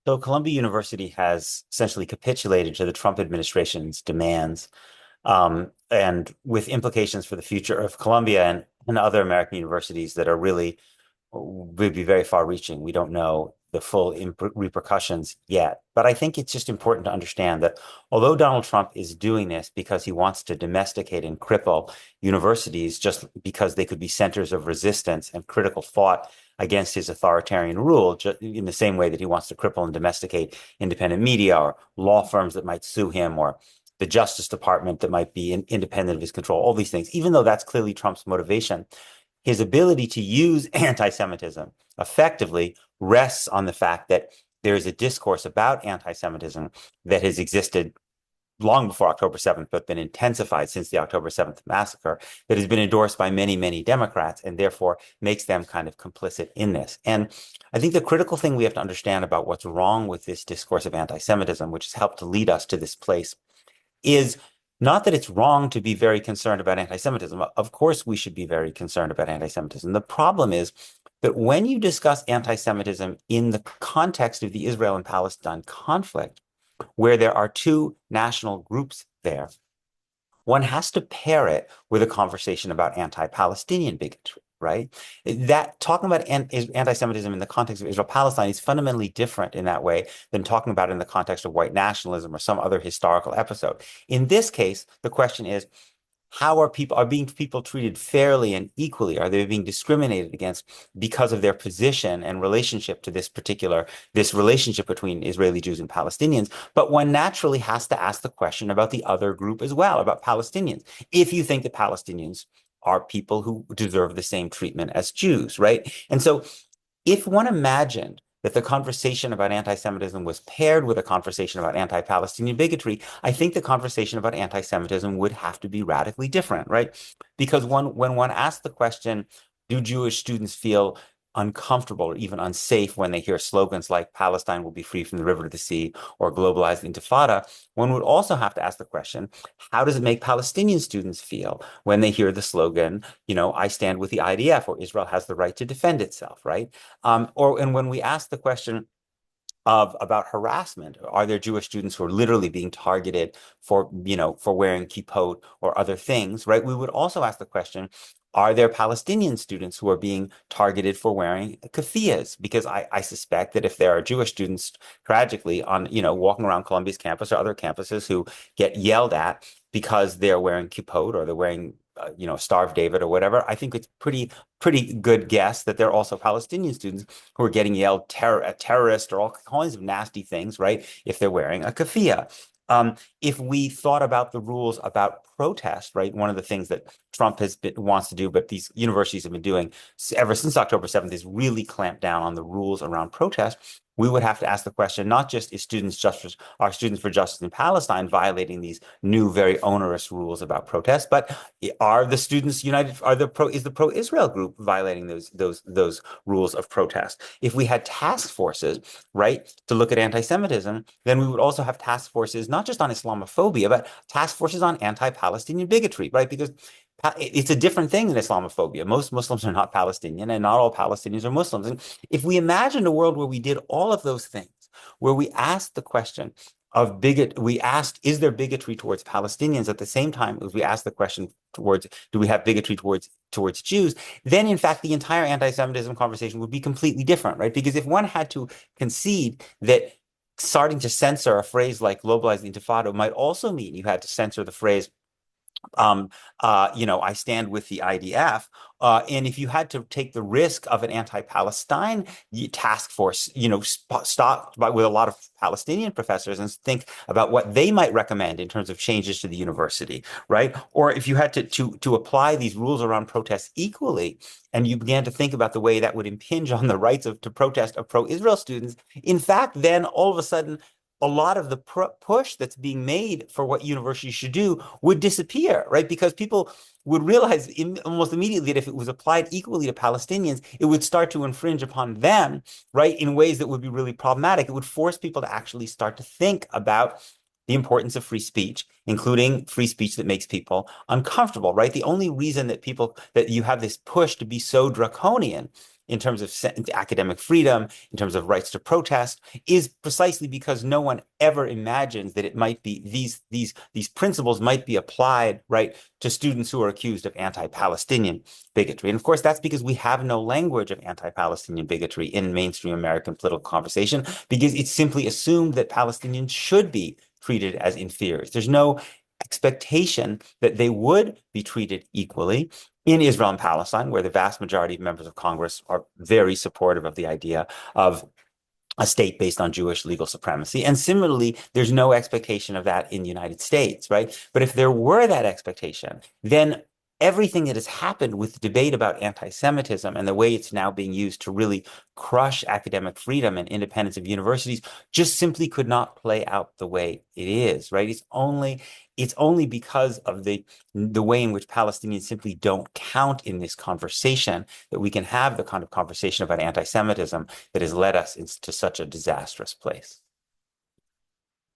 So Columbia University has essentially capitulated to the Trump administration's demands, and with implications for the future of Columbia and other American universities that are really would be very far-reaching. We don't know the full repercussions yet. But I think it's just important to understand that although Donald Trump is doing this because he wants to domesticate and cripple universities just because they could be centers of resistance and critical thought against his authoritarian rule, in the same way that he wants to cripple and domesticate independent media or law firms that might sue him or the Justice Department that might be independent of his control, all these things, even though that's clearly Trump's motivation, his ability to use anti-Semitism effectively rests on the fact that there is a discourse about anti-Semitism that has existed long before October 7th, but been intensified since the October 7th massacre, that has been endorsed by many, many Democrats, and therefore makes them kind of complicit in this. And I think the critical thing we have to understand about what's wrong with this discourse of anti-Semitism, which has helped to lead us to this place, is not that it's wrong to be very concerned about anti-Semitism. Of course, we should be very concerned about anti-Semitism. The problem is that when you discuss anti-Semitism in the context of the Israel and Palestine conflict, where there are two national groups there, one has to pair it with a conversation about anti-Palestinian bigotry, right? That talking about anti-Semitism in the context of Israel-Palestine is fundamentally different in that way than talking about it in the context of white nationalism or some other historical episode. In this case, the question is, how are people treated fairly and equally? Are they being discriminated against because of their position and relationship to this relationship between Israeli Jews and Palestinians? But one naturally has to ask the question about the other group as well, about Palestinians. If you think that Palestinians are people who deserve the same treatment as Jews, right? And so if one imagined that the conversation about anti-Semitism was paired with a conversation about anti-Palestinian bigotry, I think the conversation about anti-Semitism would have to be radically different, right? Because when one asks the question, do Jewish students feel uncomfortable or even unsafe when they hear slogans like Palestine will be free from the river to the sea or globalized intifada, one would also have to ask the question, how does it make Palestinian students feel when they hear the slogan, I stand with the IDF, or Israel has the right to defend itself, right? And when we ask the question of about harassment, are there Jewish students who are literally being targeted for wearing kippot or other things, right? We would also ask the question, are there Palestinian students who are being targeted for wearing keffiyehs? Because I suspect that if there are Jewish students tragically walking around Columbia's campus or other campuses who get yelled at because they're wearing kippot or they're wearing Star of David or whatever, I think it's pretty good guess that there are also Palestinian students who are getting yelled terrorist or all kinds of nasty things, right? If they're wearing a keffiyeh. If we thought about the rules about protest, right? One of the things that Trump wants to do, but these universities have been doing ever since October 7th is really clamp down on the rules around protest. We would have to ask the question, not just are Students for Justice in Palestine violating these new, very onerous rules about protest, but are the Students United, is the pro-Israel group violating those rules of protest? If we had task forces, right, to look at anti-Semitism, then we would also have task forces, not just on Islamophobia, but task forces on anti-Palestinian bigotry, right? Because it's a different thing than Islamophobia. Most Muslims are not Palestinian, and not all Palestinians are Muslims. And if we imagined a world where we did all of those things, where we asked the question of we asked, is there bigotry towards Palestinians at the same time as we asked the question towards, do we have bigotry towards Jews? Then, in fact, the entire anti-Semitism conversation would be completely different, right? Because if one had to concede that starting to censor a phrase like globalized intifada might also mean you had to censor the phrase I stand with the IDF. And if you had to take the risk of an anti-Palestine task force, stop with a lot of Palestinian professors and think about what they might recommend in terms of changes to the university, right? Or if you had to apply these rules around protests equally, and you began to think about the way that would impinge on the rights to protest of pro-Israel students, in fact, then all of a sudden a lot of the push that's being made for what universities should do would disappear, right? Because people would realize almost immediately that if it was applied equally to Palestinians, it would start to infringe upon them, right, in ways that would be really problematic. It would force people to actually start to think about the importance of free speech, including free speech that makes people uncomfortable, right? The only reason that you have this push to be so draconian in terms of academic freedom, in terms of rights to protest, is precisely because no one ever imagines that it might be these principles might be applied, right, to students who are accused of anti-Palestinian bigotry. And of course, that's because we have no language of anti-Palestinian bigotry in mainstream American political conversation, because it's simply assumed that Palestinians should be treated as inferiors. There's no expectation that they would be treated equally in Israel and Palestine, where the vast majority of members of Congress are very supportive of the idea of a state based on Jewish legal supremacy. And similarly, there's no expectation of that in the United States, right? But if there were that expectation, then everything that has happened with the debate about anti-Semitism and the way it's now being used to really crush academic freedom and independence of universities just simply could not play out the way it is, right? It's only because of the way in which Palestinians simply don't count in this conversation that we can have the kind of conversation about anti-Semitism that has led us into such a disastrous place.